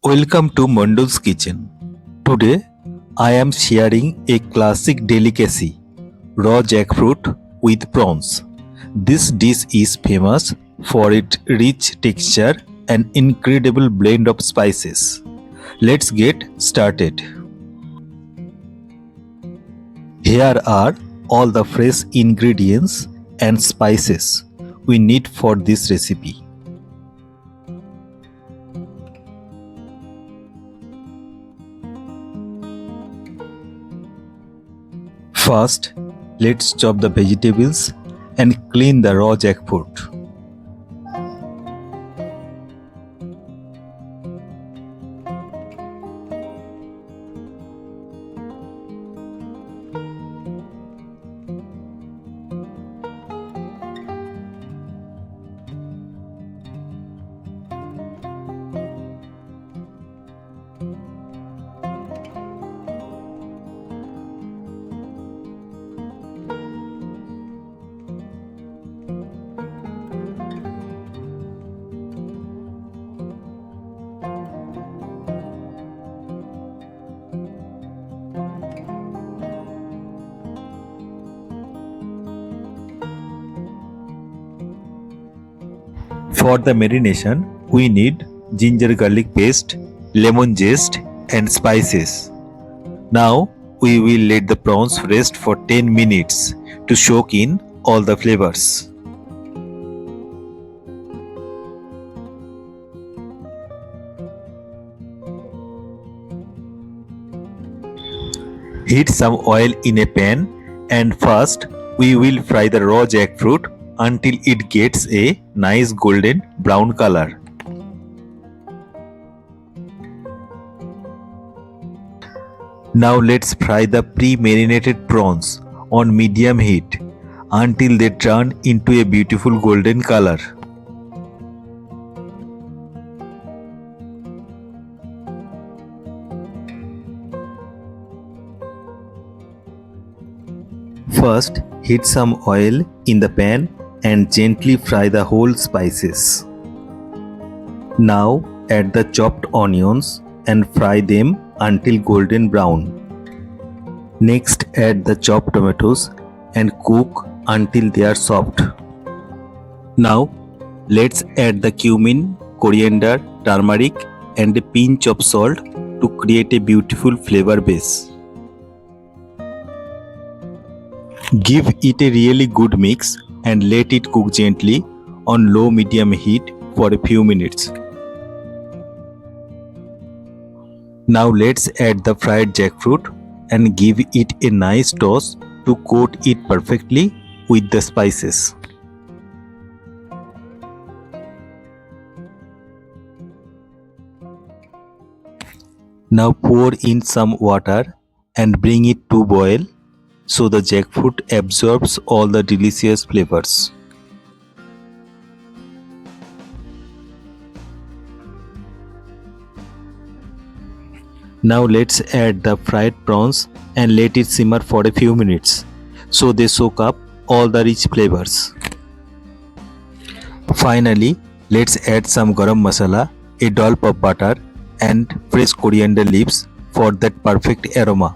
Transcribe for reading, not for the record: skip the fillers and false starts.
Welcome to Mondul's Kitchen. Today I am sharing a classic delicacy, raw jackfruit with prawns. This dish is famous for its rich texture and incredible blend of spices. Let's get started. Here are all the fresh ingredients and spices we need for this recipe. First, let's chop the vegetables and clean the raw jackfruit. For the marination, we need ginger garlic paste, lemon zest and spices. Now we will let the prawns rest for 10 minutes to soak in all the flavors. Heat some oil in a pan and first we will fry the raw jackfruit until it gets a nice golden brown color. Now let's fry the pre-marinated prawns on medium heat until they turn into a beautiful golden color. First, heat some oil in the pan and gently fry the whole spices. Now add the chopped onions and fry them until golden brown. Next add the chopped tomatoes and cook until they are soft. Now let's add the cumin, coriander, turmeric and a pinch of salt to create a beautiful flavor base. Give it a really good mix and let it cook gently on low-medium heat for a few minutes. Now let's add the fried jackfruit and give it a nice toss to coat it perfectly with the spices. Now pour in some water and bring it to boil so the jackfruit absorbs all the delicious flavors. Now let's add the fried prawns and let it simmer for a few minutes so they soak up all the rich flavors. Finally, let's add some garam masala, a dollop of butter and fresh coriander leaves for that perfect aroma.